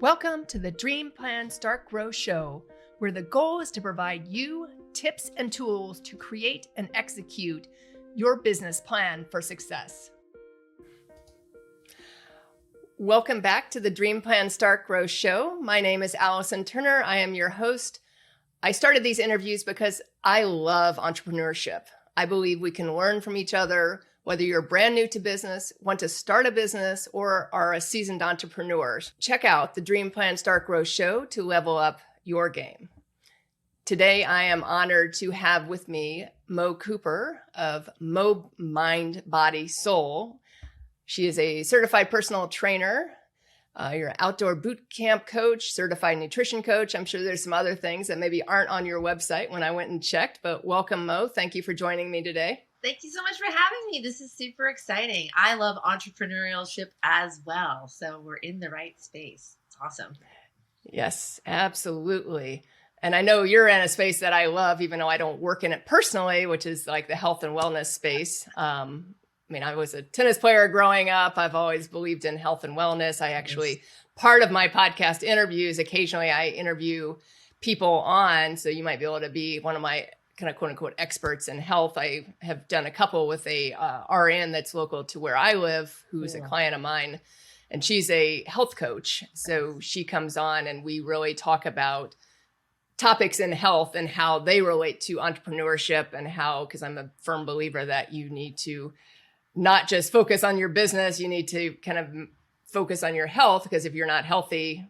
Welcome to the Dream Plan Start Grow Show, where the goal is to provide you tips and tools to create and execute your business plan for success. Welcome back to the Dream Plan Start Grow Show. My name is Allison Turner. I am your host. I started these interviews because I love entrepreneurship. I believe we can learn from each other, whether you're brand new to business, want to start a business, or are a seasoned entrepreneur. Check out the Dream Plan Start Grow Show to level up your game. Today, I am honored to have with me Mo Cooper of Mo Mind Body Soul. She is a certified personal trainer. You're an outdoor boot camp coach, certified nutrition coach. I'm sure there's some other things that maybe aren't on your website when I went and checked, but welcome, Mo. Thank you for joining me today. Thank you so much for having me. This is super exciting. I love entrepreneurship as well. So we're in the right space. It's awesome. Yes, absolutely. And I know you're in a space that I love, even though I don't work in it personally, which is like the health and wellness space. I was a tennis player growing up. I've always believed in health and wellness. I actually, part of my podcast interviews, occasionally I interview people on, so you might be able to be one of my kind of quote unquote experts in health. I have done a couple with a RN that's local to where I live, who's a client of mine, and she's a health coach. So she comes on and we really talk about topics in health and how they relate to entrepreneurship, and how, because I'm a firm believer that you need to not just focus on your business, you need to kind of focus on your health, because if you're not healthy,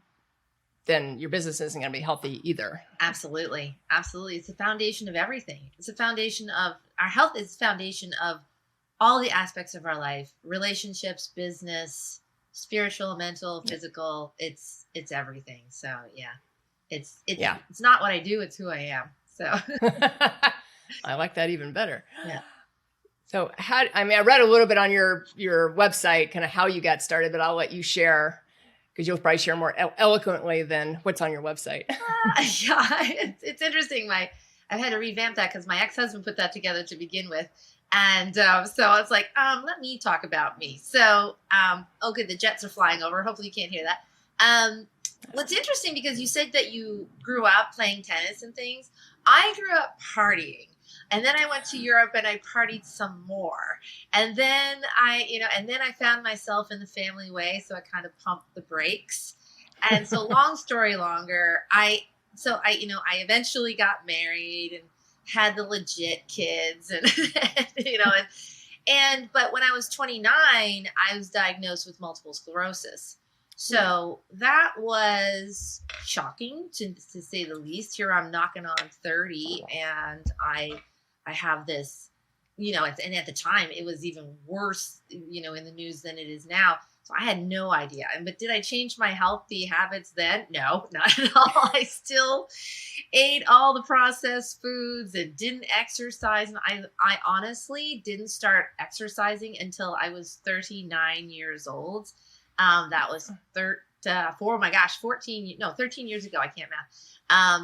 then your business isn't going to be healthy either. Absolutely. Absolutely. It's the foundation of everything. It's the foundation of our health, is the foundation of all the aspects of our life, relationships, business, spiritual, mental, physical. It's everything. So yeah, it's not what I do. It's who I am. So I like that even better. Yeah. So I read a little bit on your website, kind of how you got started, but I'll let you share, because you'll probably share more eloquently than what's on your website. It's interesting. I've had to revamp that because my ex-husband put that together to begin with. And so I was like, let me talk about me. So, okay, the jets are flying over. Hopefully you can't hear that. What's interesting, because you said that you grew up playing tennis and things. I grew up partying. And then I went to Europe and I partied some more. And then I found myself in the family way. So I kind of pumped the brakes. And so long story longer, I eventually got married and had the legit kids but when I was 29, I was diagnosed with multiple sclerosis. So that was shocking to say the least. Here I'm knocking on 30 and I have this, and at the time it was even worse, in the news than it is now. So I had no idea. But did I change my healthy habits then? No, not at all. I still ate all the processed foods and didn't exercise. And I honestly didn't start exercising until I was 39 years old. That was 13 years ago. I can't math.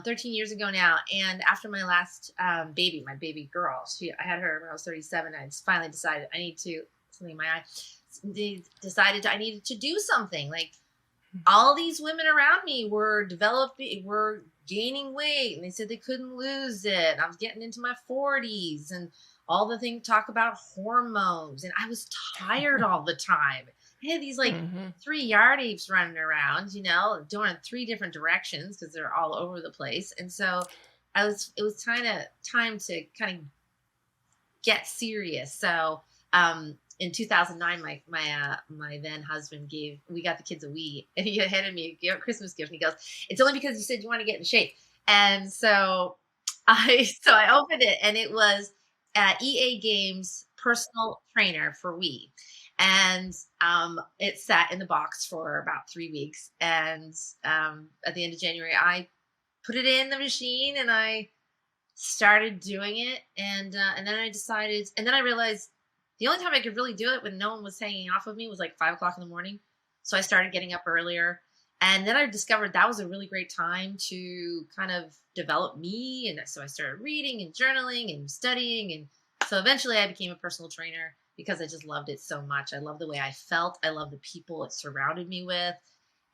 13 years ago now. And after my last baby, my baby girl, I had her when I was 37. I just finally decided I needed to do something. Like, all these women around me were gaining weight, and they said they couldn't lose it. I was getting into my 40s, and all the things talk about hormones, and I was tired all the time. I had these 3 yard apes running around, going in 3 different directions because they're all over the place. And so it was kind of time to kind of get serious. So, in 2009, my then husband we got the kids a Wii, and he handed me a Christmas gift, and he goes, "It's only because you said you want to get in shape." And so I opened it, and it was EA Games personal trainer for Wii. And it sat in the box for about 3 weeks. And at the end of January, I put it in the machine and I started doing it. And then I realized the only time I could really do it when no one was hanging off of me was like 5 o'clock in the morning. So I started getting up earlier. And then I discovered that was a really great time to kind of develop me. And so I started reading and journaling and studying. And so eventually I became a personal trainer, because I just loved it so much. I love the way I felt. I love the people it surrounded me with.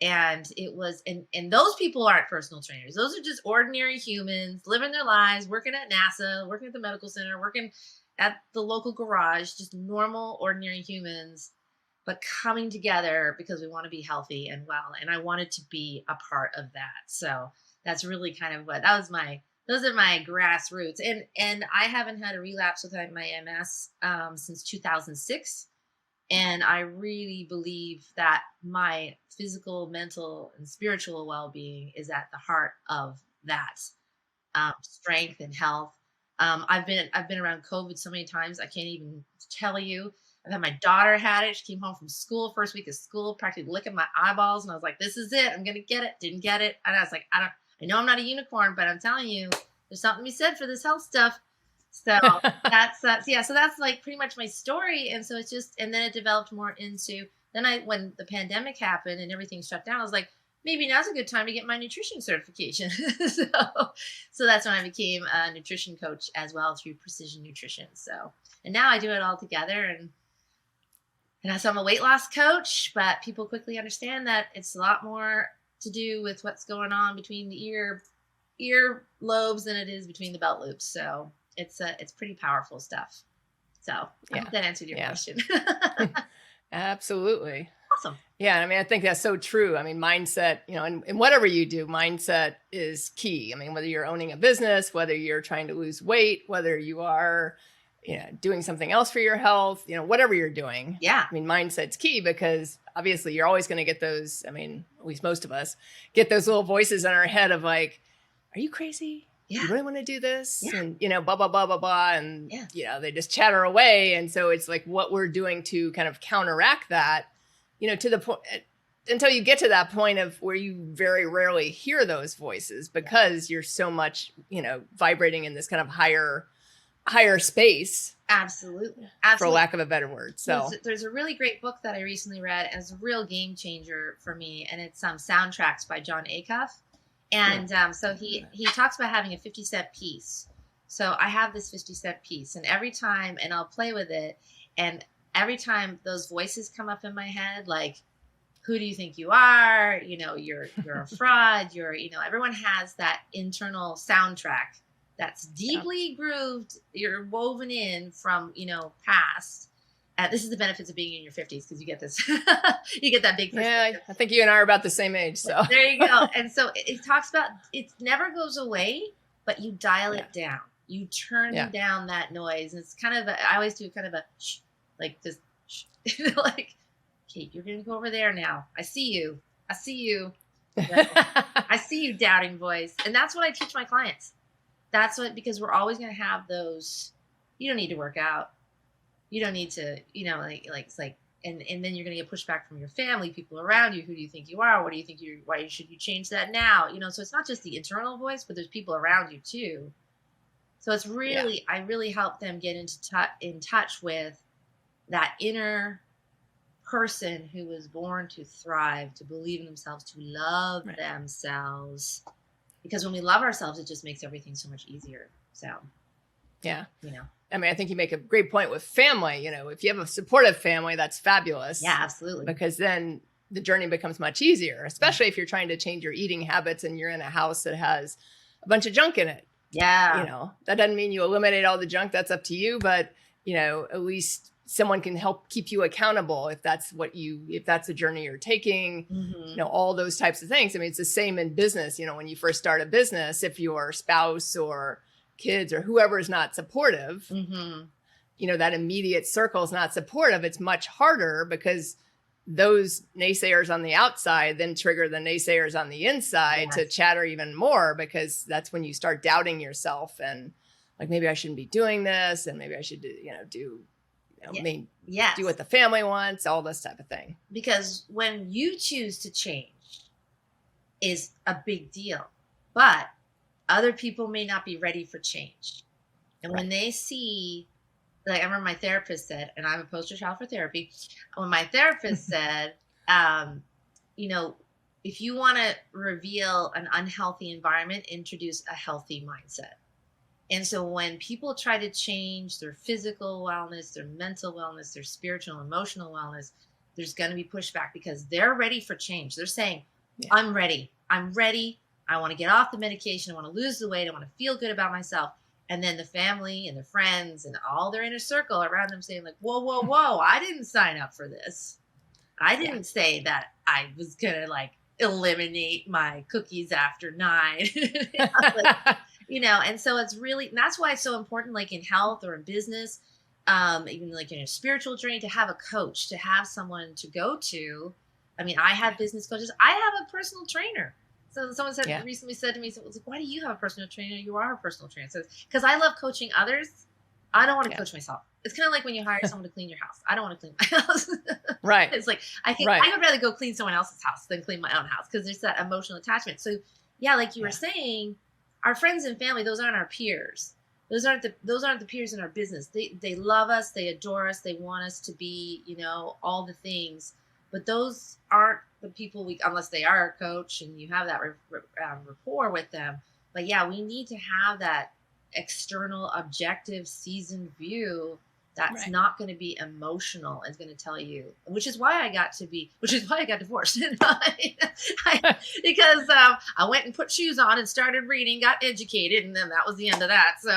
And it was, and those people aren't personal trainers. Those are just ordinary humans living their lives, working at NASA, working at the medical center, working at the local garage, just normal, ordinary humans, but coming together because we want to be healthy and well. And I wanted to be a part of that. So that's really kind of what that was those are my grassroots. And I haven't had a relapse with my MS since 2006. And I really believe that my physical, mental, and spiritual well-being is at the heart of that strength and health. I've been around COVID so many times I can't even tell you. I've had my daughter had it. She came home from school, first week of school, practically licking my eyeballs, and I was like, "This is it. I'm gonna get it." Didn't get it, and I was like, "I know I'm not a unicorn, but I'm telling you, there's something to be said for this health stuff." So that's yeah. So that's like pretty much my story, and so it's just, and then it developed more into. Then when the pandemic happened and everything shut down, I was like, maybe now's a good time to get my nutrition certification. so that's when I became a nutrition coach as well through Precision Nutrition. So, and now I do it all together, and so I'm a weight loss coach, but people quickly understand that it's a lot more to do with what's going on between the ear lobes than it is between the belt loops. So it's pretty powerful stuff. So I hope that answered your question. Absolutely. Awesome. Yeah. I mean, I think that's so true. I mean, mindset, and whatever you do, mindset is key. I mean, whether you're owning a business, whether you're trying to lose weight, whether you are, doing something else for your health, whatever you're doing. Yeah. I mean, mindset's key because obviously you're always going to get those. I mean, at least most of us get those little voices in our head of like, are you crazy? Yeah. You really want to do this? Yeah. And, blah, blah, blah, blah, blah. And, they just chatter away. And so it's like what we're doing to kind of counteract that, to the point until you get to that point of where you very rarely hear those voices because you're so much, vibrating in this kind of higher space. Absolutely. For lack of a better word. So there's a really great book that I recently read, and it's a real game changer for me. And it's Soundtracks by John Acuff. And so he talks about having a 50-cent piece. So I have this 50-cent piece, and every time, and I'll play with it, and every time those voices come up in my head, like, who do you think you are? You're a fraud. Everyone has that internal soundtrack that's deeply grooved. You're woven in from, past. This is the benefits of being in your 50s because you get this, you get that big perspective. Yeah, I think you and I are about the same age. So there you go. And so it talks about it never goes away, but you dial it down. You turn down that noise. And it's kind of I always do kind of a shh, like this, shh. Like, Kate, you're going to go over there now. I see you. I see you doubting voice. And that's what I teach my clients. That's what, because we're always going to have those, you don't need to work out. You don't need to, it's like, and then you're going to get pushback from your family, people around you. Who do you think you are? What do you think why should you change that now? So it's not just the internal voice, but there's people around you too. So it's really, I really help them get in touch with that inner person who was born to thrive, to believe in themselves, to love themselves. Because when we love ourselves, it just makes everything so much easier. So, I mean, I think you make a great point with family. If you have a supportive family, that's fabulous. Yeah, absolutely. Because then the journey becomes much easier, especially if you're trying to change your eating habits and you're in a house that has a bunch of junk in it. Yeah. That doesn't mean you eliminate all the junk. That's up to you. But, at least someone can help keep you accountable if that's the journey you're taking, all those types of things. I mean, it's the same in business. When you first start a business, if your spouse or kids or whoever is not supportive, that immediate circle is not supportive, it's much harder because those naysayers on the outside then trigger the naysayers on the inside to chatter even more, because that's when you start doubting yourself and like, maybe I shouldn't be doing this, and maybe I should do what the family wants, all this type of thing. Because when you choose to change is a big deal, but other people may not be ready for change. And when they see, like I remember my therapist said, and I'm a poster child for therapy, when my therapist said, if you want to reveal an unhealthy environment, introduce a healthy mindset. And so when people try to change their physical wellness, their mental wellness, their spiritual, emotional wellness, there's going to be pushback because they're ready for change. They're saying, Yeah. I'm ready. I'm ready. I want to get off the medication. I want to lose the weight. I want to feel good about myself. And then the family and the friends and all their inner circle around them saying like, whoa, whoa, whoa, I didn't sign up for this. I didn't say that I was going to like eliminate my cookies after 9. Like, and so it's really, and that's why it's so important, like in health or in business, even like in a spiritual journey, to have a coach, to have someone to go to. I mean, I have business coaches. I have a personal trainer. So someone recently said to me, so it was like, why do you have a personal trainer? You are a personal trainer. So because I love coaching others. I don't want to coach myself. It's kind of like when you hire someone to clean your house. I don't want to clean my house. Right. It's like, I would rather go clean someone else's house than clean my own house because there's that emotional attachment. So yeah, like you were saying, our friends and family, those aren't our peers. Those aren't the peers in our business. They love us. They adore us. They want us to be, all the things. But those aren't the people unless they are a coach and you have that rapport with them. But yeah, we need to have that external, objective, seasoned view that's not going to be emotional and going to tell you, which is why I got divorced. Because I went and put shoes on and started reading, got educated, and then that was the end of that. So,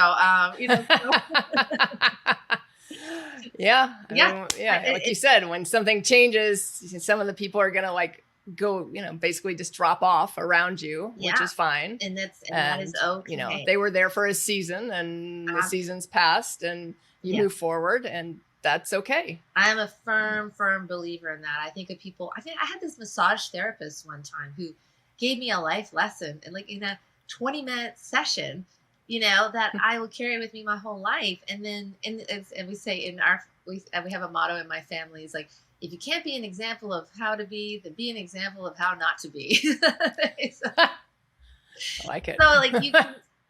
Yeah. Like you said, when something changes, some of the people are going to like go, basically just drop off around you, which is fine. And that is okay. They were there for a season and the season's passed and you move forward and that's okay. I'm a firm believer in that. I think I had this massage therapist one time who gave me a life lesson and like in a 20-minute session, that I will carry with me my whole life. And then, and we say we have a motto in my family is like, if you can't be an example of how to be, then be an example of how not to be. I like it. So like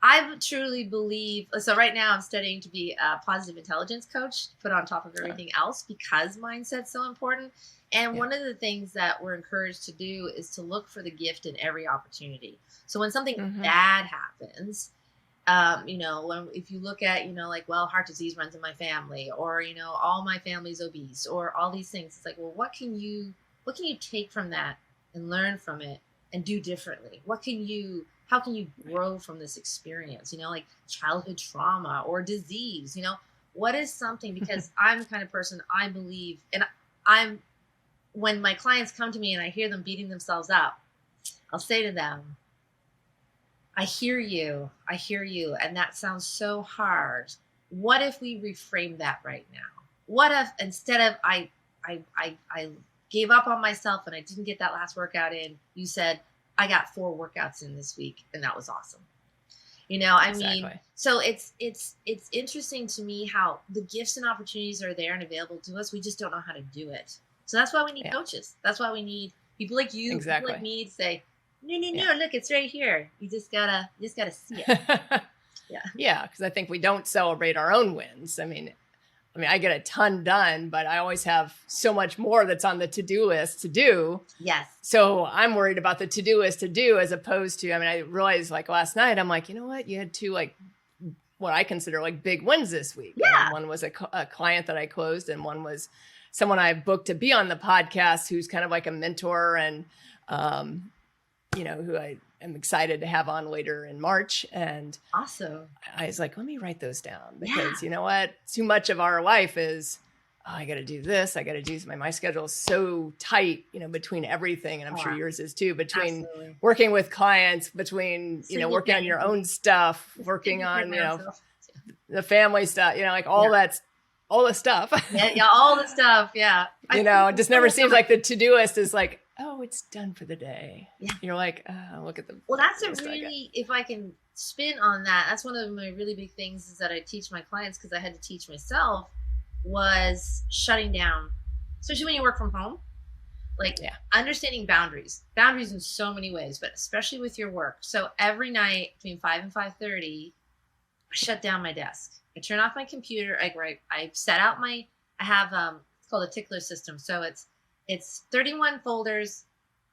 I truly believe, so right now I'm studying to be a positive intelligence coach, put on top of everything else because mindset's so important. And one of the things that we're encouraged to do is to look for the gift in every opportunity. So when something bad happens, if you look at, heart disease runs in my family or, all my family's obese or all these things, it's like, well, what can you take from that and learn from it and do differently? How can you grow from this experience? Like childhood trauma or disease, what is something, because I'm the kind of person I believe, and when my clients come to me and I hear them beating themselves up, I'll say to them, I hear you. And that sounds so hard. What if we reframe that right now? What if instead of I gave up on myself and I didn't get that last workout in, you said, I got 4 workouts in this week and that was awesome. Exactly. So it's interesting to me how the gifts and opportunities are there and available to us. We just don't know how to do it. So that's why we need coaches. That's why we need people like you, people like me to say, no, look, it's right here. You just gotta see it. Yeah, because I think we don't celebrate our own wins. I mean, I get a ton done, but I always have so much more that's on the to-do list to do. Yes. So I'm worried about the to-do list to do as opposed to, I realized like last night, I'm like, you know what? You had 2 like what I consider like big wins this week. Yeah. One was a client that I closed and one was someone I booked to be on the podcast who's kind of like a mentor and, who I am excited to have on later in March. And awesome. I was like, let me write those down because you know what? Too much of our life is, I got to do this. I got to do my schedule is so tight, between everything. And I'm sure yours is too, between working with clients, between, working on your own stuff, working on, the family stuff, like all that, all the stuff. All the stuff. Yeah. It just never seems like the to-do list is like, oh, it's done for the day. Yeah. You're like, look at the. Well, that's if I can spin on that, that's one of my really big things is that I teach my clients because I had to teach myself was shutting down, especially when you work from home, like understanding boundaries in so many ways, but especially with your work. So every night between 5 and 5:30, I shut down my desk. I turn off my computer. I set out I have, it's called a tickler system. So it's 31 folders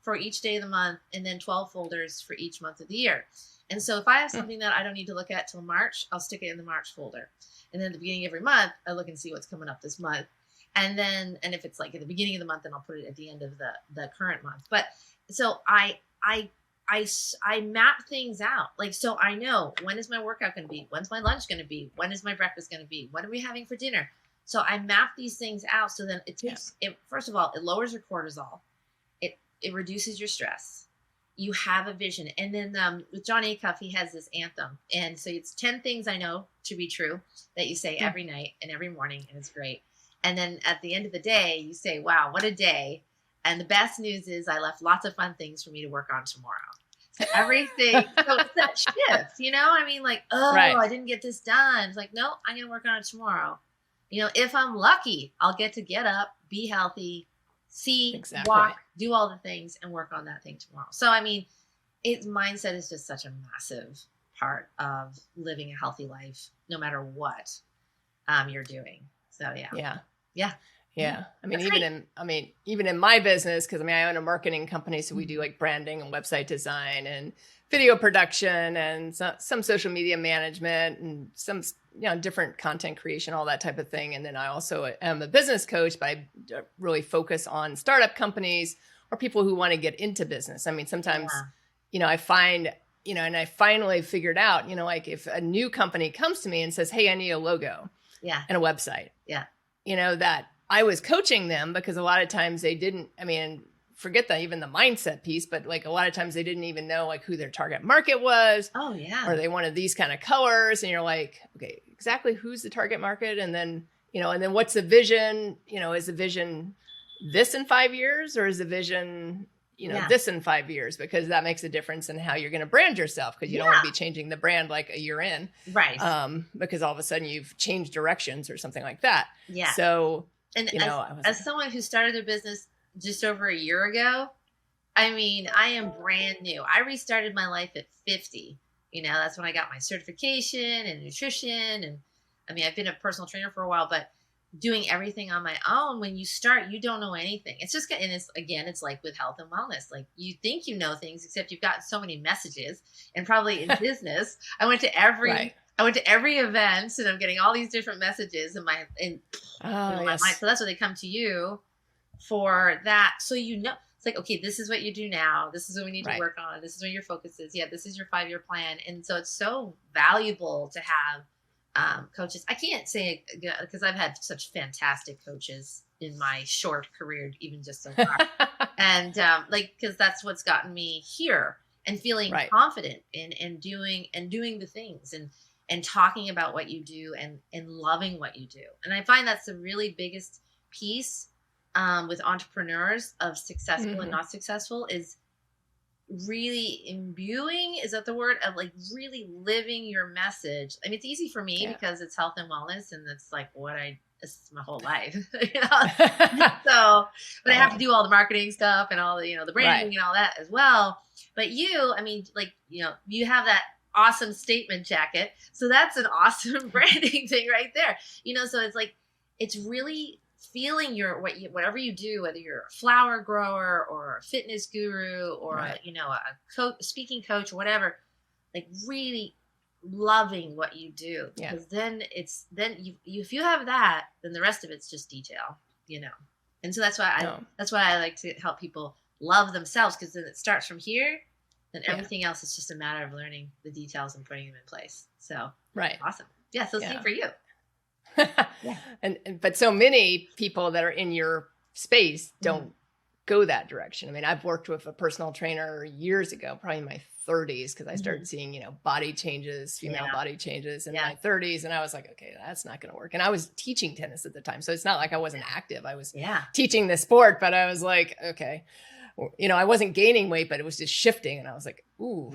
for each day of the month and then 12 folders for each month of the year. And so if I have something that I don't need to look at till March, I'll stick it in the March folder. And then at the beginning of every month, I look and see what's coming up this month. And then, and if it's like at the beginning of the month, then I'll put it at the end of the current month. But so I map things out. Like, so I know, when is my workout going to be? When's my lunch going to be? When is my breakfast going to be? What are we having for dinner? So I map these things out. So then it takes it, first of all, it lowers your cortisol. It reduces your stress. You have a vision. And then with John Acuff, he has this anthem. And so it's 10 things I know to be true that you say every night and every morning. And it's great. And then at the end of the day, you say, wow, what a day. And the best news is I left lots of fun things for me to work on tomorrow. So everything, so it's that shift, you know? I mean, like, oh, right. I didn't get this done. It's like, no, I'm going to work on it tomorrow. You know, if I'm lucky, I'll get up, be healthy, see, walk, do all the things, and work on that thing tomorrow. So, I mean, mindset is just such a massive part of living a healthy life, no matter what you're doing. So, yeah. I mean, even in my business, because I own a marketing company, so we do like branding and website design and video production and some social media management and some different content creation, all that type of thing. And then I also am a business coach, but I really focus on startup companies or people who want to get into business. I mean, sometimes, I find, and I finally figured out, like if a new company comes to me and says, hey, I need a logo and a website, that I was coaching them because a lot of times they didn't, forget even the mindset piece, but like a lot of times they didn't even know like who their target market was. Oh yeah. Or they wanted these kind of colors. And you're like, okay, exactly who's the target market? And then, and then what's the vision? Is the vision this in 5 years or is the vision, this in 5 years? Because that makes a difference in how you're going to brand yourself. Because you don't want to be changing the brand like a year in. Right. Because all of a sudden you've changed directions or something like that. Yeah. So, and as someone who started their business just over a year ago, I am brand new. I restarted my life at 50. That's when I got my certification in nutrition. And I've been a personal trainer for a while, but doing everything on my own, when you start, you don't know anything. It's just, and it's like with health and wellness, like you think you know things, except you've gotten so many messages. And probably in business, I went to every event and I'm getting all these different messages in my mind. So that's why they come to you for that. So, it's like, okay, this is what you do now. This is what we need to work on. This is where your focus is. Yeah. This is your 5-year plan. And so it's so valuable to have coaches. I can't say because I've had such fantastic coaches in my short career, even just so far. And because that's what's gotten me here and feeling confident in doing the things and talking about what you do and loving what you do. And I find that's the really biggest piece with entrepreneurs of successful and not successful is really imbuing, is that the word, of like really living your message. It's easy for me because it's health and wellness and it's like it's my whole life, So, but I have to do all the marketing stuff and all the, the branding and all that as well. But you have that awesome statement jacket. So that's an awesome branding thing right there. So it's like, it's really feeling whatever you do, whether you're a flower grower or a fitness guru or a speaking coach, whatever, like really loving what you do. Because then if you have that, then the rest of it's just detail, And so that's why I like to help people love themselves, because then it starts from here. Then everything else is just a matter of learning the details and putting them in place. So awesome. Yeah. So same for you. But so many people that are in your space don't go that direction. I've worked with a personal trainer years ago, probably in my 30s, because I started seeing, body changes, female body changes in my 30s. And I was like, okay, that's not going to work. And I was teaching tennis at the time. So it's not like I wasn't active. I was teaching the sport, but I was like, okay, I wasn't gaining weight, but it was just shifting. And I was like, ooh,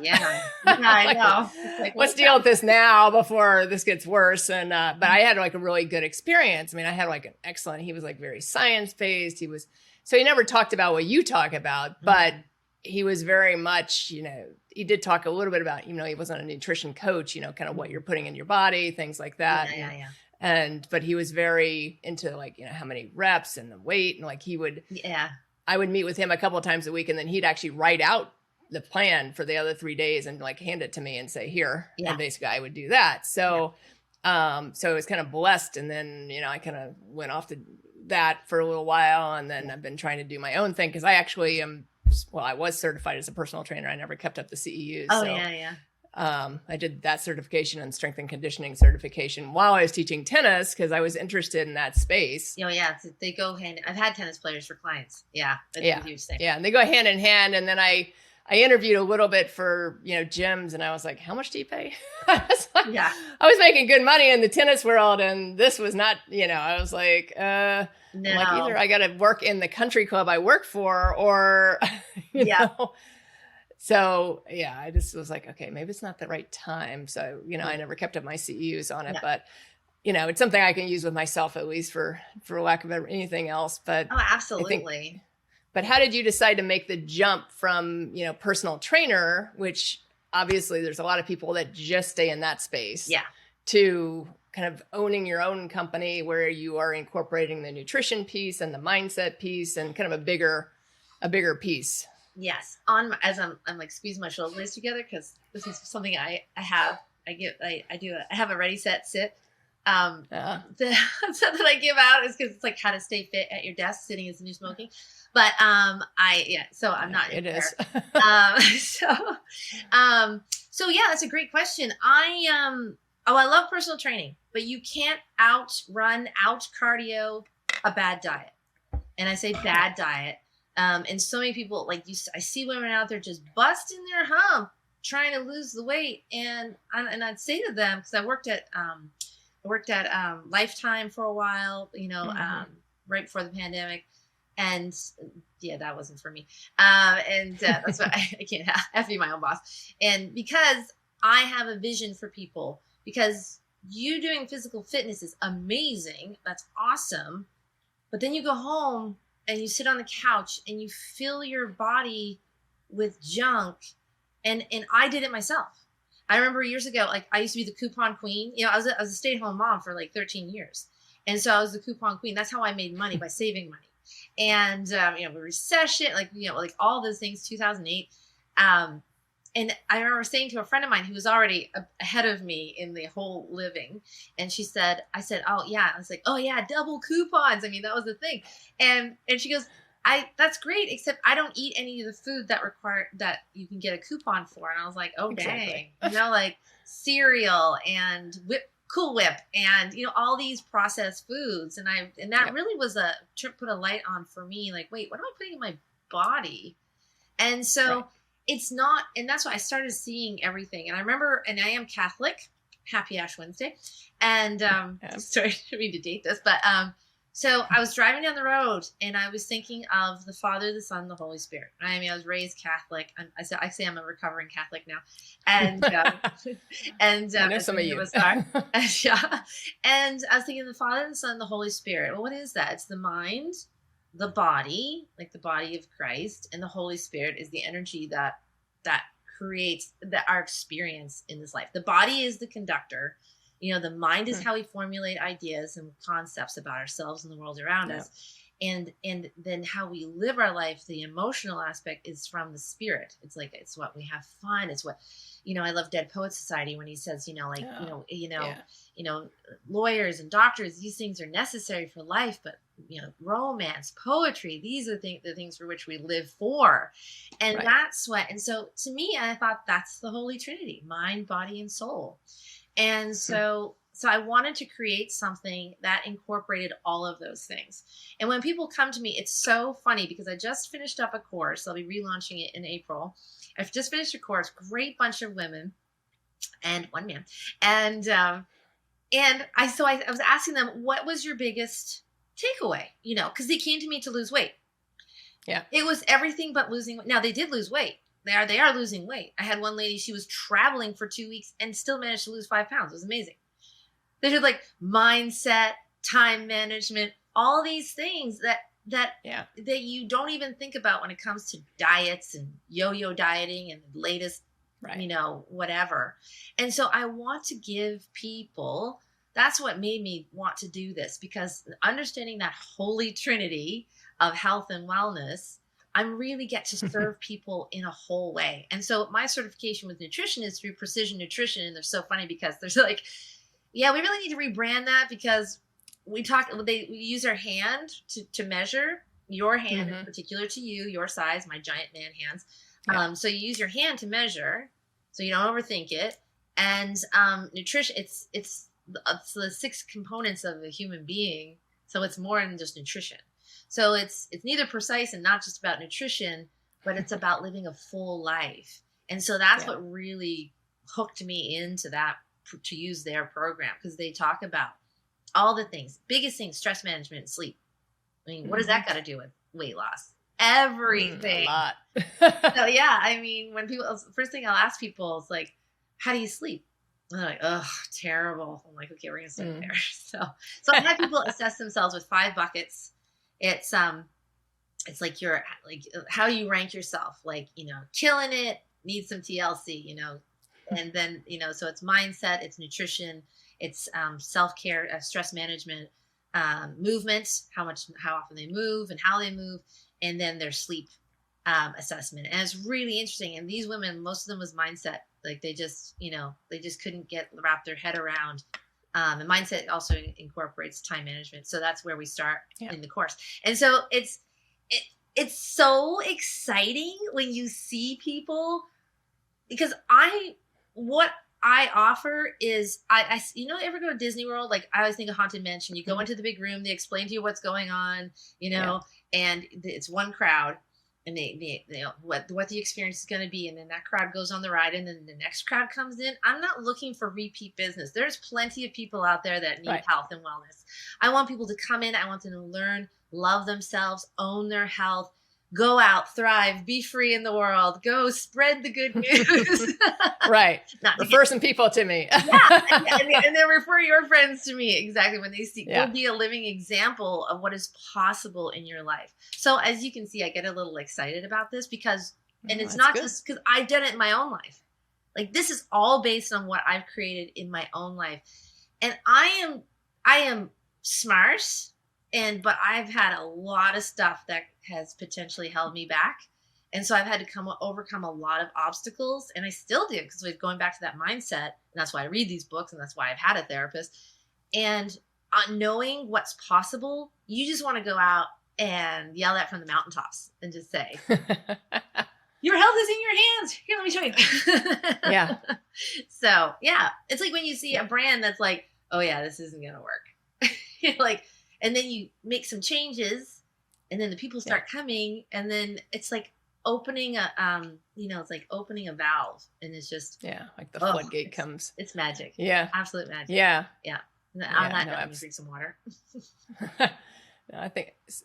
I know. Let's deal with this now before this gets worse. And, but I had like a really good experience. I had like an excellent, he was like very science-based. So he never talked about what you talk about, but he was very much, he did talk a little bit about, he wasn't a nutrition coach, kind of what you're putting in your body, things like that. But he was very into like, how many reps and the weight, and like he would, I would meet with him a couple of times a week, and then he'd actually write out the plan for the other 3 days and like hand it to me and say, here, and basically I would do that. So, so I was kind of blessed. And then, I kind of went off to that for a little while. And then I've been trying to do my own thing because I actually I was certified as a personal trainer. I never kept up the CEUs. Oh, so, yeah. I did that certification and strength and conditioning certification while I was teaching tennis because I was interested in that space. Yeah. They go hand. I've had tennis players for clients. Yeah. It's Yeah. a huge thing. Yeah. And they go hand in hand. And then I interviewed a little bit for, gyms, and I was like, how much do you pay? I was making good money in the tennis world, and this was not, I was like, no. Like either I got to work in the country club I work for, or, you know. So I just was like, okay, maybe it's not the right time. So, I never kept up my CEUs on it, but it's something I can use with myself, at least for lack of anything else. But absolutely. But how did you decide to make the jump from, personal trainer, which obviously there's a lot of people that just stay in that space, to kind of owning your own company where you are incorporating the nutrition piece and the mindset piece and kind of a bigger piece? Yes. As I'm like squeezing my shoulders together, because this is something I have. I have a ready, set, sit. That I give out is because it's like how to stay fit at your desk. Sitting is the new smoking. But so I'm not. It is. So that's a great question. I love personal training, but you can't out cardio a bad diet. And I say bad diet. And so many people I see women out there just busting their hump trying to lose the weight, and I'd say to them, because I worked at Lifetime for a while, right before the pandemic. And that wasn't for me. That's why I can't have to be my own boss. And because I have a vision for people, because you doing physical fitness is amazing. That's awesome. But then you go home and you sit on the couch and you fill your body with junk. And I did it myself. I remember years ago, I used to be the coupon queen. I was a stay-at-home mom for 13 years. And so I was the coupon queen. That's how I made money, by saving money. And, the recession, all those things, 2008. And I remember saying to a friend of mine who was already ahead of me in the whole living. And I said, oh yeah. I was like, oh yeah, double coupons. I mean, that was the thing. And she goes, that's great, except I don't eat any of the food that you can get a coupon for. And I was like, oh, exactly. Dang, cereal and Cool Whip and, all these processed foods. And that really was put a light on for me. Like, wait, what am I putting in my body? And so it's not, and that's why I started seeing everything. And I remember, and I am Catholic, happy Ash Wednesday. And, sorry, I didn't mean to date this, but, so I was driving down the road and I was thinking of the Father, the Son, the Holy Spirit. I mean, I was raised Catholic. I say I'm a recovering Catholic now. And, I know some of you. And I was thinking the Father, the Son, the Holy Spirit. Well, what is that? It's the mind, the body, like the body of Christ, and the Holy Spirit is the energy that creates our experience in this life. The body is the conductor. The mind is how we formulate ideas and concepts about ourselves and the world around us. And then how we live our life, the emotional aspect is from the spirit. It's what we have fun. It's what, I love Dead Poets Society when he says, lawyers and doctors, these things are necessary for life, but romance, poetry, these are the things for which we live for. And that's what, and so to me, I thought that's the Holy Trinity, mind, body, and soul. And so I wanted to create something that incorporated all of those things. And when people come to me, it's so funny because I just finished up a course. I'll be relaunching it in April. I've just finished a course, great bunch of women and one man. And I was asking them, what was your biggest takeaway? Because they came to me to lose weight. Yeah. It was everything but losing weight. Now they did lose weight. They are losing weight. I had one lady, she was traveling for 2 weeks and still managed to lose 5 pounds. It was amazing. They did mindset, time management, all these things that you don't even think about when it comes to diets and yo-yo dieting and the latest, whatever. And so I want to give people, that's what made me want to do this, because understanding that Holy Trinity of health and wellness, I really get to serve people in a whole way. And so my certification with nutrition is through Precision Nutrition. And they're so funny because there's we really need to rebrand that because we use our hand to measure your hand in Mm-hmm. particular to you, your size, my giant man hands. Yeah. So you use your hand to measure, so you don't overthink it. And nutrition, it's the 6 components of a human being, so it's more than just nutrition. So it's neither precise and not just about nutrition, but it's about living a full life. And so that's what really hooked me into that, to use their program, because they talk about all the things, biggest things, stress management and sleep. I mean, what does that got to do with weight loss? Everything. A lot. So yeah, I mean, when people, first thing I'll ask people is like, how do you sleep? And they're like, oh, terrible. I'm like, okay, we're gonna start there. So I have people assess themselves with 5 buckets. It's like how you rank yourself, like, killing it, need some TLC, and then, so it's mindset, it's nutrition, it's self-care, stress management, movement, how often they move and how they move, and then their sleep assessment. And it's really interesting. And these women, most of them was mindset. Like they just couldn't wrap their head around. And mindset also incorporates time management. So that's where we start in the course. And so it's so exciting when you see people, because what I offer is, I ever go to Disney World? Like, I always think of Haunted Mansion. You go into the big room, they explain to you what's going on, and it's one crowd, and they what the experience is going to be, and then that crowd goes on the ride, and then the next crowd comes in. I'm not looking for repeat business. There's plenty of people out there that need health and wellness. I want people to come in. I want them to learn, love themselves, own their health, go out, thrive, be free in the world, go spread the good news. Right. Refer some people to me. and then refer your friends to me. Exactly. When they see, you'll be a living example of what is possible in your life. So as you can see, I get a little excited about this because, and it's not just because I've done it in my own life. Like, this is all based on what I've created in my own life. And I am smart, but I've had a lot of stuff that has potentially held me back. And so I've had to overcome a lot of obstacles, and I still do, because we're going back to that mindset. And that's why I read these books, and that's why I've had a therapist. And knowing what's possible, you just want to go out and yell that from the mountaintops and just say, your health is in your hands. Here, let me show you. Yeah. So yeah, it's like when you see a brand that's like, oh yeah, this isn't going to work. You're like, and then you make some changes, and then the people start coming, and then it's like opening it's like opening a valve, and it's just like the floodgate comes. It's magic. Yeah, absolute magic. Yeah. I'm not going to drink some water. No, I think it's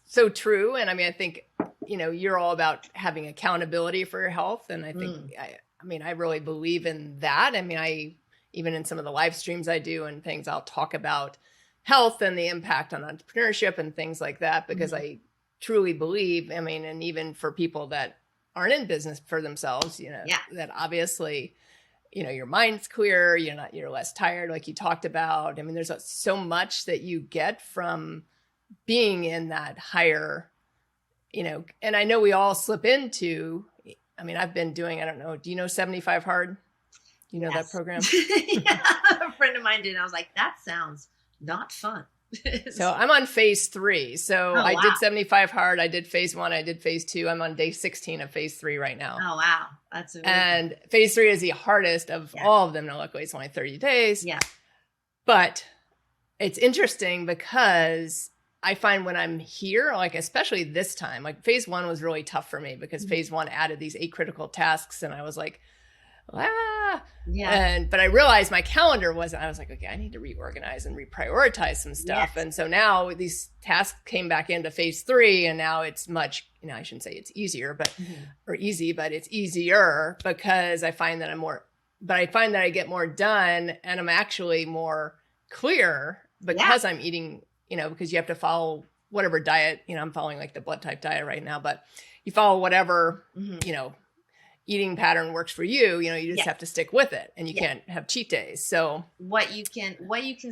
so true, and I mean, I think you're all about having accountability for your health, and I think I really believe in that. I mean, even in some of the live streams I do and things, I'll talk about health and the impact on entrepreneurship and things like that, because I truly believe, I mean, and even for people that aren't in business for themselves, that obviously, your mind's clear, you're less tired, like you talked about. I mean, there's so much that you get from being in that higher, and I know we all slip into, I mean, I've been doing, I don't know, do you know 75 Hard? You know that program? A friend of mine did. And I was like, that sounds not fun. So I'm on phase 3. So I did 75 Hard. I did phase 1. I did phase 2. I'm on day 16 of phase 3 right now. Oh, wow. That's amazing. And phase 3 is the hardest of all of them. Now, luckily, it's only 30 days. Yeah. But it's interesting because I find when I'm here, like especially this time, like phase 1 was really tough for me because phase 1 added these 8 critical tasks, and I was like, but I realized my calendar wasn't. I was like, okay, I need to reorganize and reprioritize some stuff. Yes. And so now these tasks came back into phase 3, and now it's much, I shouldn't say it's easier, but or easy, but it's easier because I find that I get more done, and I'm actually more clear because I'm eating, because you have to follow whatever diet, I'm following like the blood type diet right now, but you follow whatever, eating pattern works for you, you just have to stick with it, and you can't have cheat days. So what you can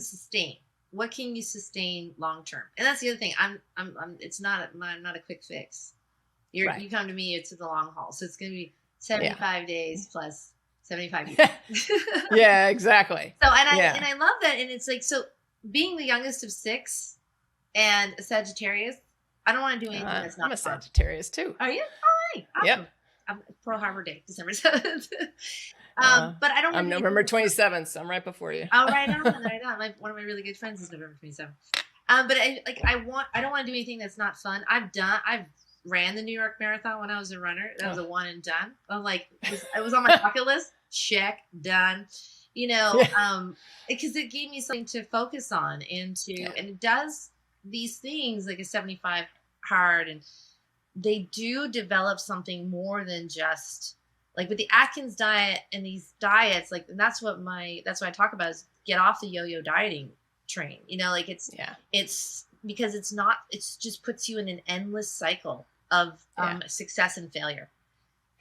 sustain, what can you sustain long term? And that's the other thing. I'm not a quick fix. You come to me, it's the long haul. So it's going to be 75 days plus 75 years. Yeah, exactly. So, and I love that. And it's like, so being the youngest of 6 and a Sagittarius, I don't want to do anything that's not I'm a fun. Sagittarius too. Are you? All right. Awesome. Yep. I'm Pearl Harbor Day, December 7th. But I don't. I'm November 27th, so I'm right before you. Oh, right on, right on. One of my really good friends is November 27th. But I don't want to do anything that's not fun. I've ran the New York Marathon when I was a runner. That was a one and done. I'm like, it was on my bucket list. Check, done. Because it gave me something to focus on and it does these things like a 75 hard, and they do develop something more than just like with the Atkins diet and these diets, like, and that's what I talk about is get off the yo-yo dieting train. It's because it's just puts you in an endless cycle of success and failure.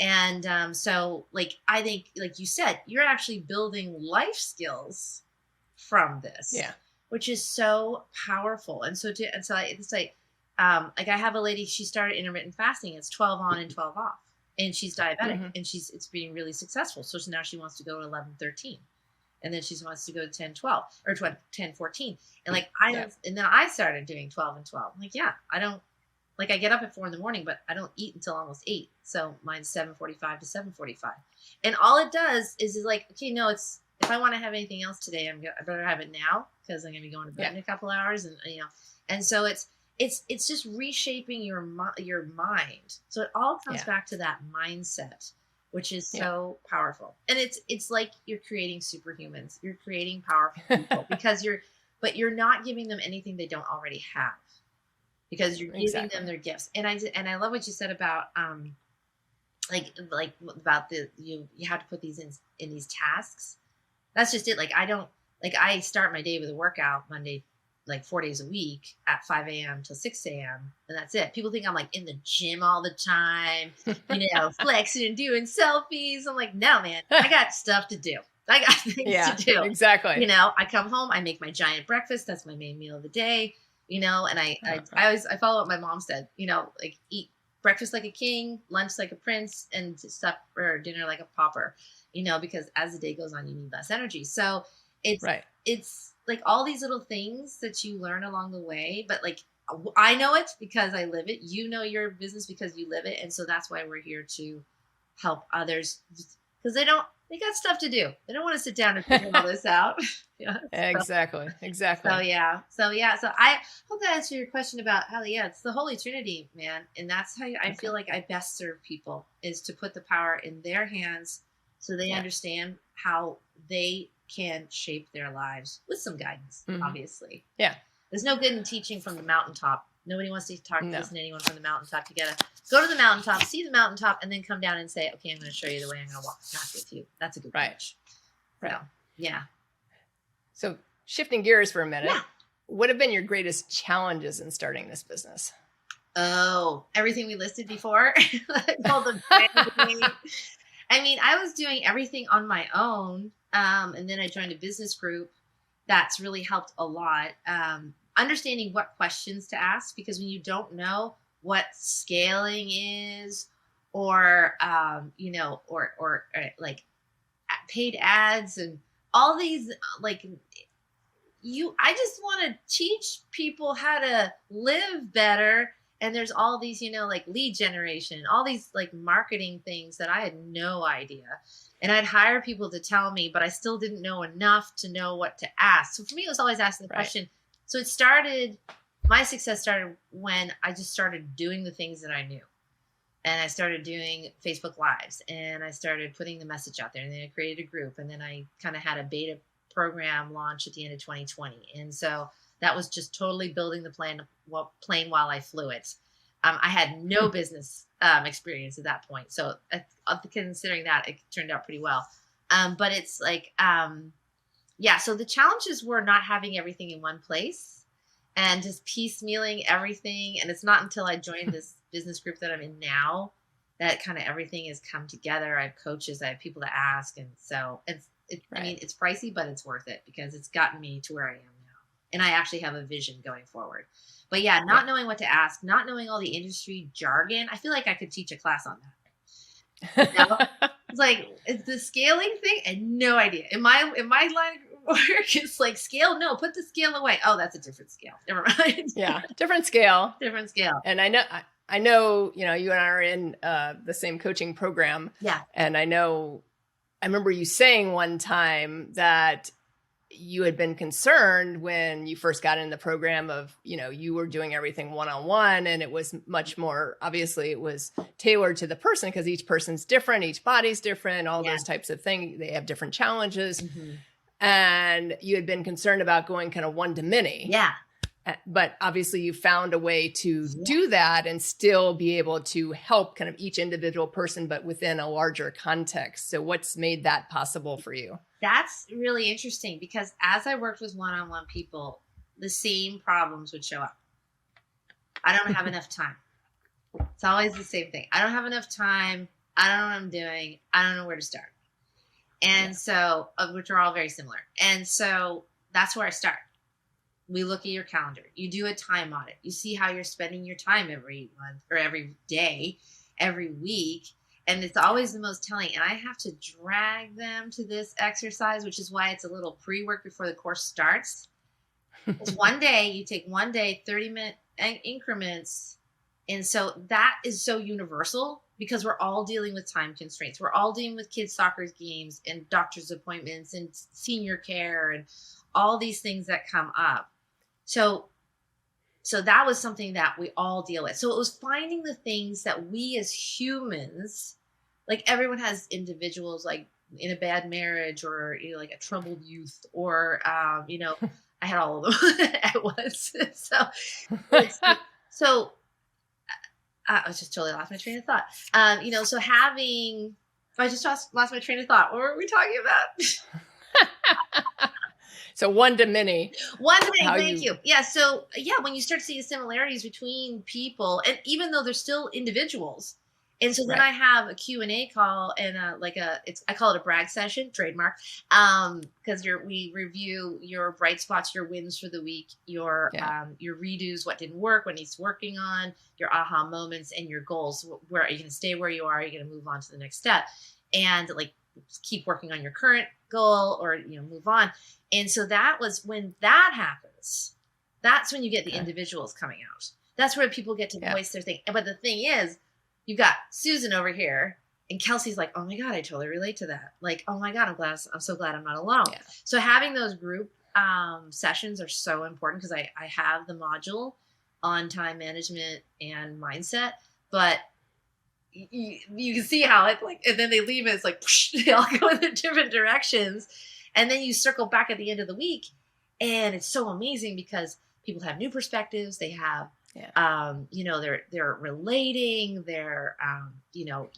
And so like, I think, like you said, you're actually building life skills from this, which is so powerful. And so it's like I have a lady, she started intermittent fasting. It's 12 on and 12 off. And she's diabetic, and it's being really successful. So now she wants to go to 11, 13. And then she wants to go to 10, 12 or 10, 14. And like, and then I started doing 12 and 12. I'm like, I don't, like I get up at 4 a.m, but I don't eat until almost 8. So mine's 7:45 to 7:45. And all it does is like, okay, no, if I want to have anything else today, I better have it now because I'm going to be going to bed in a couple hours. And, and so it's just reshaping your mind. So it all comes back to that mindset, which is so powerful. And it's like you're creating superhumans. You're creating powerful people because you're not giving them anything they don't already have, because you're giving them their gifts. And I love what you said about about you have to put these in these tasks. That's just it. Like I start my day with a workout Monday, like 4 days a week at 5 a.m. till 6 a.m. And that's it. People think I'm like in the gym all the time, flexing and doing selfies. I'm like, no, man, I got stuff to do. I got things to do. Exactly. I come home, I make my giant breakfast. That's my main meal of the day, and I follow what my mom said, like eat breakfast like a king, lunch like a prince, and supper or dinner like a pauper, because as the day goes on, you need less energy. So it's like all these little things that you learn along the way, but like I know it because I live it. Your business because you live it. And so that's why we're here to help others, because they got stuff to do. They don't want to sit down and figure all this out. Exactly. So I hope that answered your question about how, it's the Holy Trinity, man. And that's how I feel like I best serve people, is to put the power in their hands so they understand how they can shape their lives with some guidance, obviously. Yeah. There's no good in teaching from the mountaintop. Nobody wants to listen to anyone from the mountaintop. You gotta go to the mountaintop, see the mountaintop, and then come down and say, okay, I'm going to show you the way. I'm going to walk the path with you. That's a good coach. Right. So, yeah. So shifting gears for a minute, what have been your greatest challenges in starting this business? Oh, everything we listed before. All the branding. I mean, I was doing everything on my own. And then I joined a business group. That's really helped a lot. Understanding what questions to ask, because when you don't know what scaling is, or like paid ads and all these, like I just want to teach people how to live better. And there's all these, like lead generation, all these like marketing things that I had no idea. And I'd hire people to tell me, but I still didn't know enough to know what to ask. So for me, it was always asking the question. So my success started when I just started doing the things that I knew. And I started doing Facebook Lives, and I started putting the message out there, and then I created a group, and then I kind of had a beta program launch at the end of 2020. And so that was just totally building the plane while I flew it. I had no business experience at that point. So considering that, it turned out pretty well. But it's like, so the challenges were not having everything in one place and just piecemealing everything. And it's not until I joined this business group that I'm in now that kind of everything has come together. I have coaches, I have people to ask. And so I mean, it's pricey, but it's worth it because it's gotten me to where I am now. And I actually have a vision going forward. But not knowing what to ask, not knowing all the industry jargon. I feel like I could teach a class on that. It's like, it's the scaling thing. I had no idea. In my line work. It's like scale. No, put the scale away. Oh, that's a different scale. Never mind. Yeah. Different scale. Different scale. And I know, you and I are in the same coaching program. Yeah. And I remember you saying one time that you had been concerned when you first got in the program of, you were doing everything one-on-one, and it was much more, obviously it was tailored to the person because each person's different, each body's different, all those types of things. They have different challenges. Mm-hmm. And you had been concerned about going kind of one to many. Yeah. But obviously you found a way to do that and still be able to help kind of each individual person, but within a larger context. So what's made that possible for you? That's really interesting because as I worked with one-on-one people, the same problems would show up. I don't have enough time. It's always the same thing. I don't have enough time. I don't know what I'm doing. I don't know where to start. And so, which are all very similar. And so that's where I start. We look at your calendar. You do a time audit. You see how you're spending your time every month or every day, every week. And it's always the most telling. And I have to drag them to this exercise, which is why it's a little pre-work before the course starts. It's one day, you take one day, 30-minute increments. And so that is so universal because we're all dealing with time constraints. We're all dealing with kids' soccer games and doctor's appointments and senior care and all these things that come up. So that was something that we all deal with. So it was finding the things that we as humans, like everyone has individuals like in a bad marriage or like a troubled youth or, I had all of them at once. So I just totally lost my train of thought. So I just lost my train of thought. What were we talking about? So one to many. One to many, thank you. Yeah. So when you start seeing similarities between people, and even though they're still individuals, and so then I have a Q&A call and I call it a brag session, trademark, because we review your bright spots, your wins for the week, your redos, what didn't work, what needs working on, your aha moments, and your goals. Where are you going to stay where you are? Are you going to move on to the next step? And like keep working on your current goal or move on. And so that was when that happens. That's when you get the individuals coming out. That's where people get to voice their thing. But the thing is, you've got Susan over here, and Kelsey's like, "Oh my God, I totally relate to that." Like, "Oh my God, I'm so glad I'm not alone." Yeah. So having those group sessions are so important because I have the module on time management and mindset, but you can see how it and then they leave and it's like they all go in different directions. And then you circle back at the end of the week and it's so amazing because people have new perspectives. They have, they're relating, they're,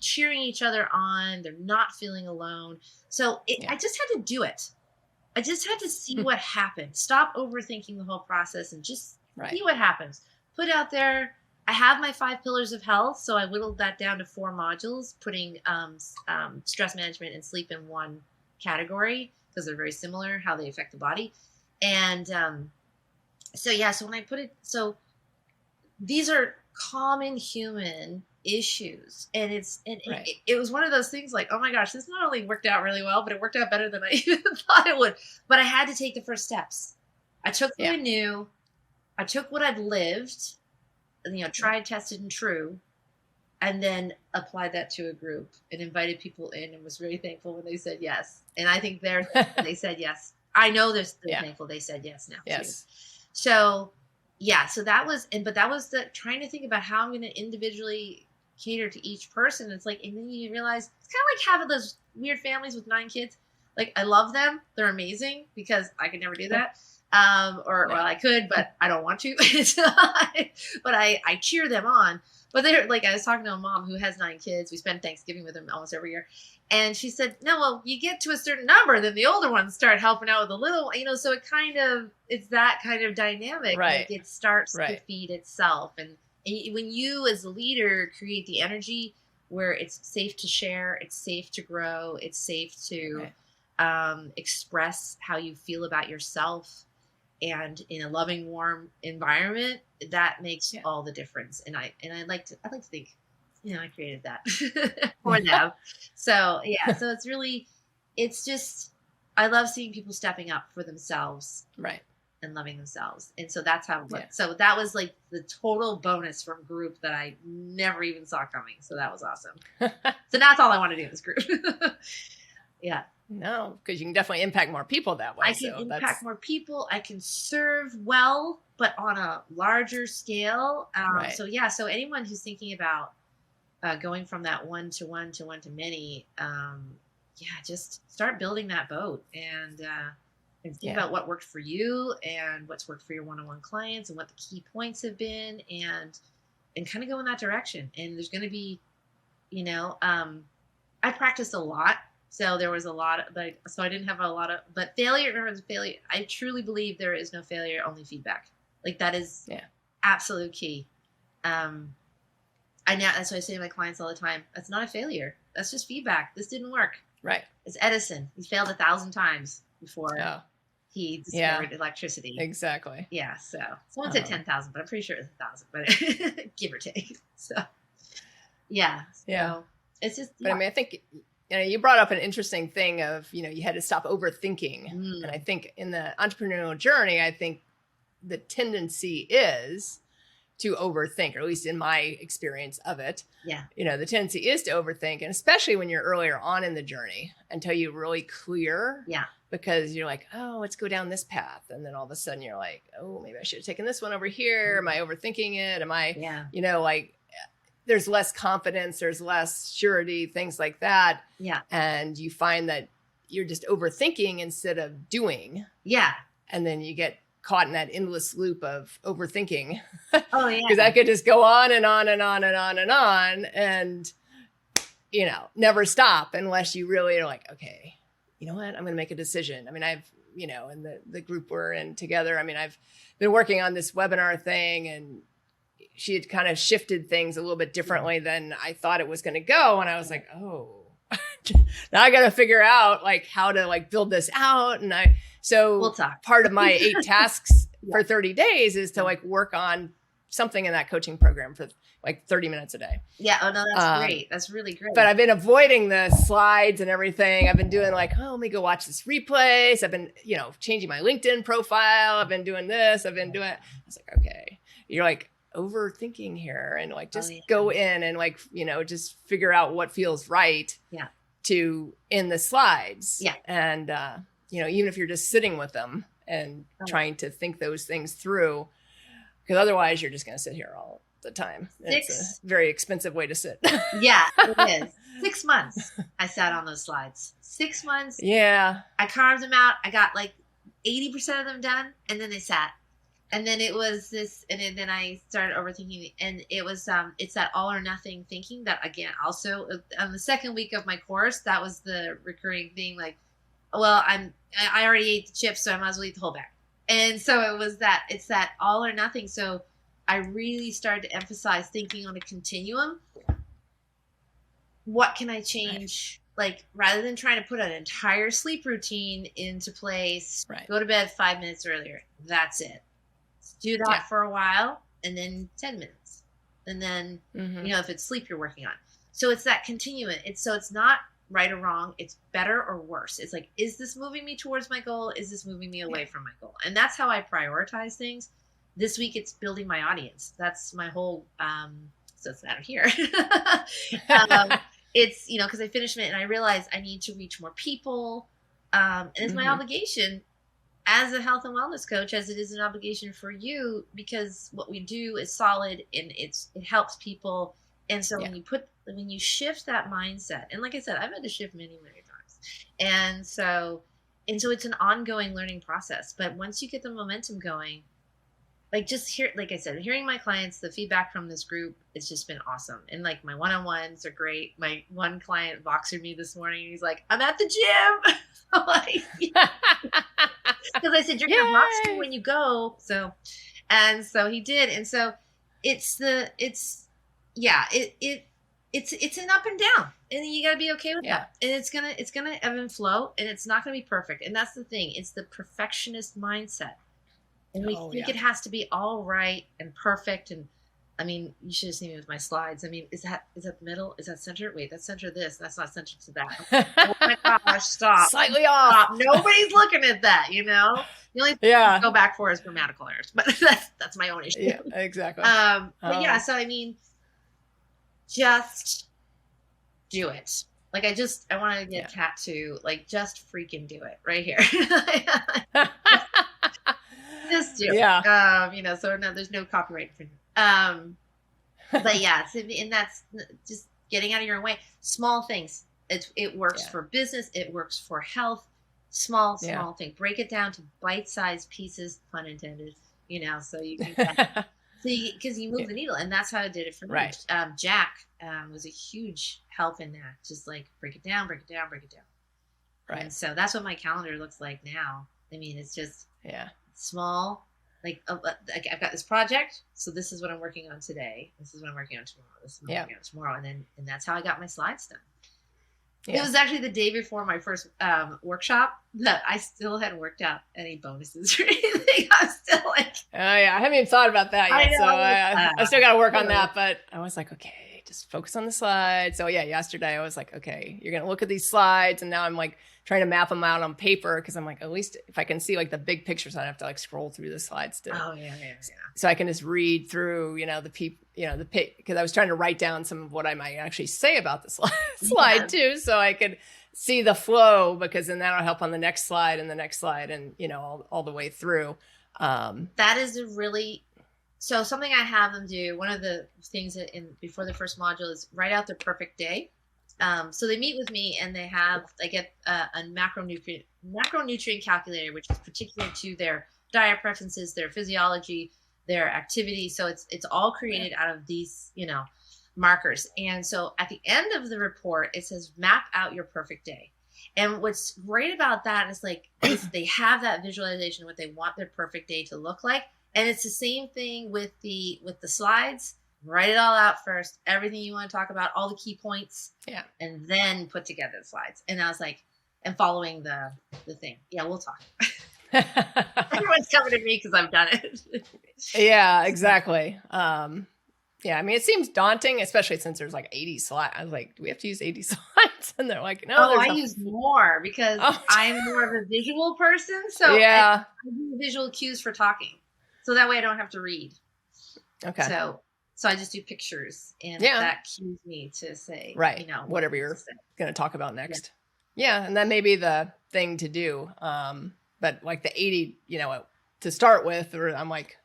cheering each other on. They're not feeling alone. So I just had to do it. I just had to see what happened. Stop overthinking the whole process and just see what happens. Put out there. I have my 5 pillars of health. So I whittled that down to 4 modules, putting stress management and sleep in one category because they're very similar, how they affect the body. And so when I put it, so these are common human issues. And it was one of those things like, oh my gosh, this not only worked out really well, but it worked out better than I even thought it would. But I had to take the first steps. I took what I knew. I took what I'd lived, tried, tested, and true, and then applied that to a group and invited people in and was very thankful when they said yes. And I think they said yes. I know they're still thankful they said yes now. Yes. Too. So that was, but that was the trying to think about how I'm going to individually cater to each person. It's like, and then you realize it's kind of like having those weird families with 9 kids. Like I love them. They're amazing because I could never do that. Well, I could, but I don't want to. But I cheer them on. But they're like, I was talking to a mom who has 9 kids. We spend Thanksgiving with them almost every year. And she said, no, well, you get to a certain number, then the older ones start helping out with the little, so it's that kind of dynamic. Right. Like it starts to feed itself. And when you as a leader create the energy where it's safe to share, it's safe to grow, it's safe to express how you feel about yourself, and in a loving, warm environment, that makes all the difference. And I like to think, I created that for them. So so it's really, it's just I love seeing people stepping up for themselves Right. and loving themselves. And so that's how it went. Yeah. So that was like the total bonus from group that I never even saw coming. So that was awesome. So that's all I want to do in this group. Yeah. No, because you can definitely impact more people that way. I can impact more people. I can serve well, but on a larger scale. Right. So yeah, so anyone who's thinking about going from that one to one to one to many, yeah, just start building that boat and think about what worked for you and what's worked for your one-on-one clients and what the key points have been, and kind of go in that direction. And there's going to be, you know, I practiced a lot. So there was a lot of, like, so I didn't have a lot of, but failure, I truly believe there is no failure, only feedback. Like that is absolute key. That's what I say to my clients all the time. That's not a failure. That's just feedback. This didn't work. Right. It's Edison. He failed 1,000 times before he discovered electricity. Exactly. Yeah. So someone said 10,000, but I'm pretty sure it's 1,000, but give or take. So yeah. So it's just, but I mean, I think, you know, you brought up an interesting thing of, you know, you had to stop overthinking. And I think in the entrepreneurial journey, I think the tendency is to overthink, or at least in my experience of it. Yeah. You know, the tendency is to overthink, and especially when you're earlier on in the journey, until you're really clear. Yeah. Because you're like, oh, let's go down this path. And then all of a sudden you're like, oh, maybe I should have taken this one over here. Am I overthinking it? Am I, you know, like, there's less confidence, there's less surety, things like that. Yeah. And you find that you're just overthinking instead of doing. Yeah. And then you get caught in that endless loop of overthinking. Oh, yeah. Because I could just go on and on and on and on and on and, you know, never stop unless you really are like, okay, you know what? I'm going to make a decision. I mean, I've, you know, in the group we're in together, I mean, I've been working on this webinar thing, and she had kind of shifted things a little bit differently than I thought it was going to go. And I was like, oh, now I got to figure out like how to like build this out. And we'll talk. Part of my 8 tasks for 30 days is to like work on something in that coaching program for like 30 minutes a day. Yeah. Oh no, that's great. That's really great. But I've been avoiding the slides and everything. I've been doing like, oh, let me go watch this replays. I've been, you know, changing my LinkedIn profile. I've been doing this. I've been doing it. I was like, okay, you're like overthinking here, and like just go in and like, you know, just figure out what feels right to in the slides. Yeah. And, you know, even if you're just sitting with them and trying to think those things through, because otherwise you're just going to sit here all the time. It's a very expensive way to sit. Yeah, it is. 6 months I sat on those slides. 6 months. Yeah. I carved them out. I got like 80% of them done, and then they sat. And then it was this, and then I started overthinking, and it was, it's that all or nothing thinking that, again, also on the second week of my course, that was the recurring thing. Like, well, I already ate the chips, so I might as well eat the whole bag. And so it was that, it's that all or nothing. So I really started to emphasize thinking on a continuum. What can I change? Like, rather than trying to put an entire sleep routine into place, go to bed 5 minutes earlier. That's it. Do that for a while, and then 10 minutes. And then, you know, if it's sleep you're working on. So it's that continuum. It's not right or wrong. It's better or worse. It's like, is this moving me towards my goal? Is this moving me away from my goal? And that's how I prioritize things. This week, it's building my audience. That's my whole, so it's out of here. It's, you know, because I finished it and I realized I need to reach more people. And it's my obligation as a health and wellness coach, as it is an obligation for you, because what we do is solid and it helps people. And so when you shift that mindset, and like I said, I've had to shift many, many times. And so it's an ongoing learning process. But once you get the momentum going, like like I said, hearing my clients, the feedback from this group, it's just been awesome. And like my one-on-ones are great. My one client boxered me this morning. He's like, I'm at the gym. I'm like, because I said, you're going to box me when you go. So he did. And so it's an up and down, and you got to be okay with that. And it's going to ebb and flow, and it's not going to be perfect. And that's the thing. It's the perfectionist mindset. And we think it has to be all right and perfect. And I mean, you should have seen me with my slides. I mean, is that middle? Is that center? Wait, that's center this. That's not center to that. Oh my gosh, stop. Slightly off. Stop. Nobody's looking at that, you know? The only thing Yeah. to go back for is grammatical errors, but that's my own issue. Yeah, exactly. But yeah, so I mean, just do it. Like I want to get Kat to like just freaking do it right here. Just do it. You know, so no, there's no copyright infringement. But yeah, and that's just getting out of your own way. Small things. It works for business. It works for health. Small thing. Break it down to bite-sized pieces, pun intended. You know, so you can because you move the needle, and that's how I did it for me. Right. Jack was a huge help in that. Just like break it down. Right. And so that's what my calendar looks like now. I mean, it's just small. Like I've got this project, so this is what I'm working on today. This is what I'm working on tomorrow. This is what I'm working on tomorrow, and that's how I got my slides done. Yeah. It was actually the day before my first workshop that I still hadn't worked out any bonuses or anything. I'm still like, oh yeah, I haven't even thought about that yet. So I still got to work on that. But I was like, okay, just focus on the slides. So yeah, yesterday I was like, okay, you're gonna look at these slides, and now I'm like trying to map them out on paper because I'm like, at least if I can see like the big pictures, I don't have to like scroll through the slides to. Oh yeah. So I can just read through, you know, because I was trying to write down some of what I might actually say about the slide too, so I could see the flow, because then that'll help on the next slide and the next slide, and you know, all the way through. That is so something I have them do. One of the things before the first module is write out their perfect day. So they meet with me and they get a macronutrient calculator, which is particular to their diet preferences, their physiology, their activity. So it's all created out of these, you know, markers. And so at the end of the report, it says map out your perfect day. And what's great about that is they have that visualization of what they want their perfect day to look like. And it's the same thing with the slides. Write it all out first, everything you want to talk about, all the key points, and then put together the slides. And I was like, and following the thing. Yeah, we'll talk. Everyone's coming to me because I've done it. Yeah, exactly. Yeah, I mean, it seems daunting, especially since there's like 80 slides. I was like, do we have to use 80 slides? And they're like, no. Oh, I use more because I'm more of a visual person. So I do visual cues for talking. So that way I don't have to read. Okay. So I just do pictures, and that cues me to say, you know, whatever you're going to talk about next. Yeah. And that may be the thing to do. But like the 80, you know, to start with, or I'm like,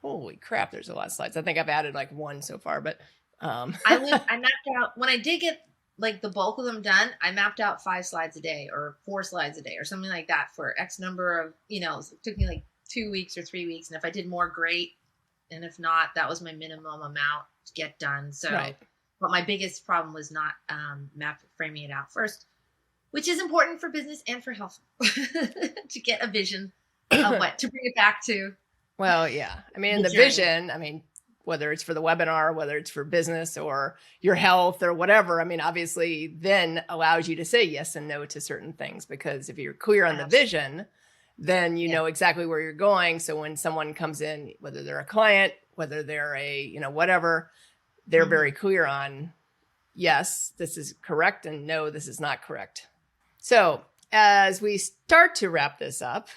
holy crap, there's a lot of slides. I think I've added like one so far, but I mapped out when I did get like the bulk of them done. I mapped out 5 slides a day or 4 slides a day or something like that for X number of, you know, it took me like 2 weeks or 3 weeks. And if I did more, great. And if not, that was my minimum amount to get done. So, but my biggest problem was not framing it out first, which is important for business and for health to get a vision of what to bring it back to. Well, yeah. I mean, in the vision, I mean, whether it's for the webinar, whether it's for business or your health or whatever, I mean, obviously then allows you to say yes and no to certain things, because if you're clear on the vision, then you know exactly where you're going. So when someone comes in, whether they're a client, whether they're a, you know, whatever, they're very clear on, yes, this is correct, and no, this is not correct. So as we start to wrap this up,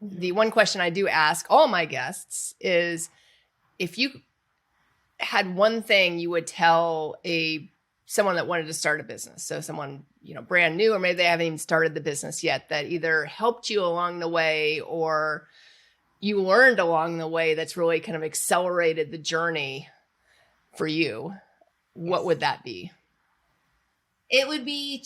the one question I do ask all my guests is, if you had one thing you would tell someone that wanted to start a business, so someone, you know, brand new, or maybe they haven't even started the business yet, that either helped you along the way or you learned along the way that's really kind of accelerated the journey for you, what would that be? It would be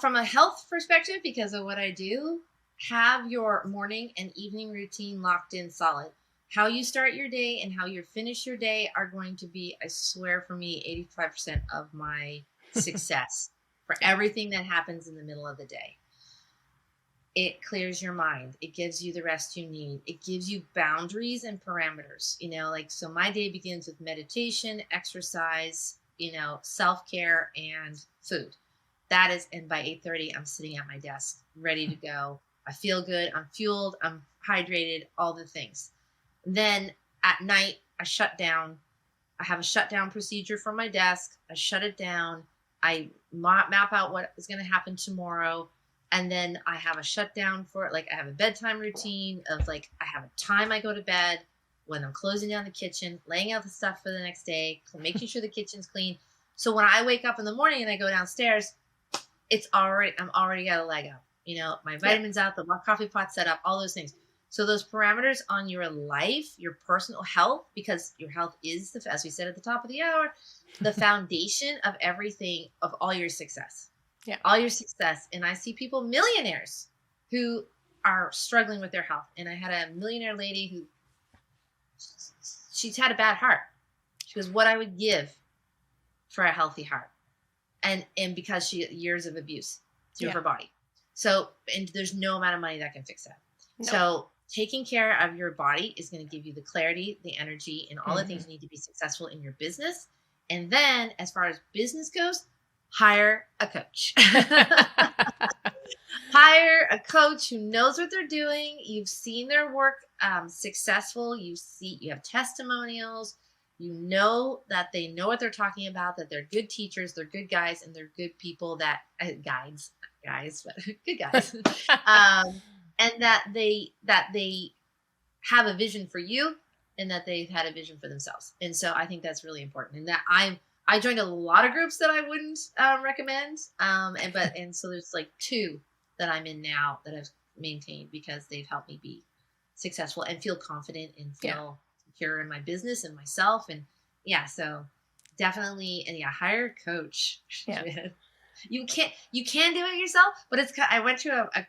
from a health perspective, because of what I do, have your morning and evening routine locked in solid. How you start your day and how you finish your day are going to be, I swear, for me, 85% of my success for everything that happens in the middle of the day. It clears your mind. It gives you the rest you need. It gives you boundaries and parameters. You know, like, so my day begins with meditation, exercise, you know, self-care, and food. That is, and by 8:30, I'm sitting at my desk, ready to go. I feel good. I'm fueled. I'm hydrated, all the things. Then at night, I shut down. I have a shutdown procedure for my desk. I shut it down. I map out what is going to happen tomorrow. And then I have a shutdown for it. Like I have a bedtime routine of like, I have a time I go to bed, when I'm closing down the kitchen, laying out the stuff for the next day, making sure the kitchen's clean. So when I wake up in the morning and I go downstairs, I'm already got a leg up. You know, my vitamins out, the coffee pot set up, all those things. So those parameters on your life, your personal health, because your health is, as we said at the top of the hour, the foundation of everything, of all your success. Yeah. All your success. And I see people, millionaires, who are struggling with their health. And I had a millionaire lady who, she's had a bad heart. She goes, what I would give for a healthy heart. And because she years of abuse through her body. So, and there's no amount of money that can fix that. No. So taking care of your body is going to give you the clarity, the energy, and all the things you need to be successful in your business. And then as far as business goes, hire a coach. Hire a coach who knows what they're doing. You've seen their work successful. You have testimonials. You know that they know what they're talking about, that they're good teachers, they're good guys, and they're good people that good guys, and that they have a vision for you, and that they've had a vision for themselves. And so I think that's really important. And that I joined a lot of groups that I wouldn't recommend, and so there's like 2 that I'm in now that I've maintained because they've helped me be successful and feel confident and feel secure in my business and myself. And so definitely, and hire a coach. Yeah. You can do it yourself, but I went to I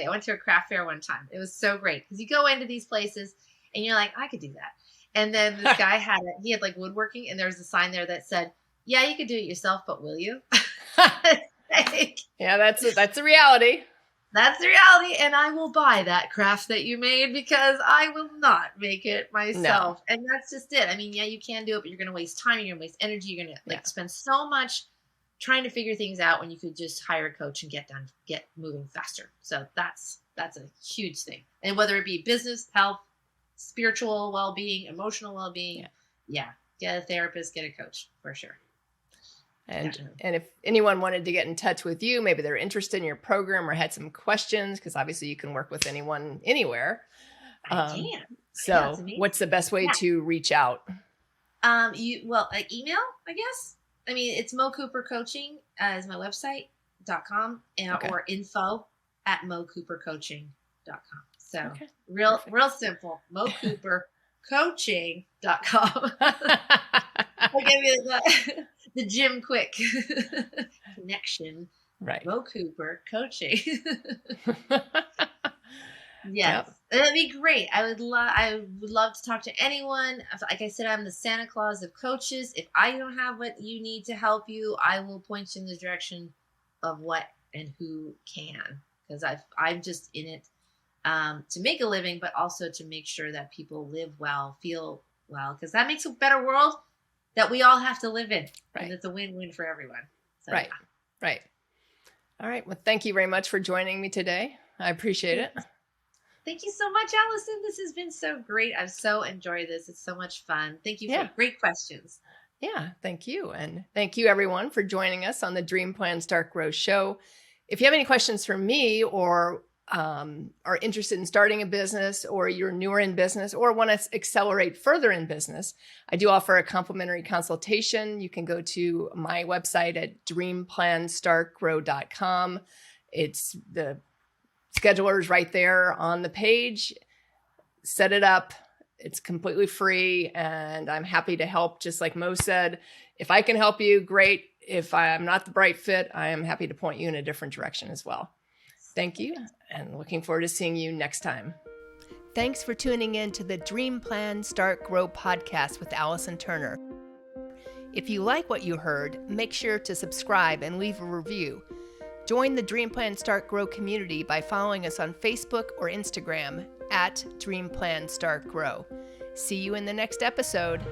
went to a craft fair one time. It was so great because you go into these places and you're like, I could do that. And then this guy had like woodworking, and there was a sign there that said, yeah, you could do it yourself, but will you? Yeah, that's a reality. That's the reality. And I will buy that craft that you made because I will not make it myself. No. And that's just it. I mean, you can do it, but you're going to waste time. You're going to waste energy. You're going to spend so much trying to figure things out when you could just hire a coach and get moving faster. So that's a huge thing. And whether it be business, health, spiritual well-being, emotional well-being, get a therapist, get a coach for sure. And if anyone wanted to get in touch with you, maybe they're interested in your program or had some questions, because obviously you can work with anyone, anywhere. I can. So what's the best way to reach out? Email, I guess. I mean, it's Mo Cooper Coaching is my website.com or info@mocoopercoaching.com. So real simple, mocoopercoaching.com. I'll give you the Jim Quick connection. Right. Mo Cooper Coaching. Yes. Yep. That'd be great. I would love to talk to anyone. Like I said, I'm the Santa Claus of coaches. If I don't have what you need to help you, I will point you in the direction of what and who can. Because I'm just in it to make a living, but also to make sure that people live well, feel well, because that makes a better world that we all have to live in. Right. And it's a win-win for everyone. So, right. Right. All right. Well, thank you very much for joining me today. I appreciate it. Thank you so much, Allison. This has been so great. I've so enjoyed this. It's so much fun. Thank you for great questions. Yeah, thank you. And thank you, everyone, for joining us on the Dream Plan Start Grow show. If you have any questions for me, or are interested in starting a business, or you're newer in business, or want to accelerate further in business, I do offer a complimentary consultation. You can go to my website at dreamplanstartgrow.com. It's the scheduler's right there on the page. Set it up. It's completely free, and I'm happy to help. Just like Mo said, if I can help you, great. If I'm not the right fit, I am happy to point you in a different direction as well. Thank you, and looking forward to seeing you next time. Thanks for tuning in to the Dream Plan Start Grow podcast with Allison Turner. If you like what you heard, make sure to subscribe and leave a review. Join the Dream Plan Start Grow community by following us on Facebook or Instagram at Dream Plan Start Grow. See you in the next episode.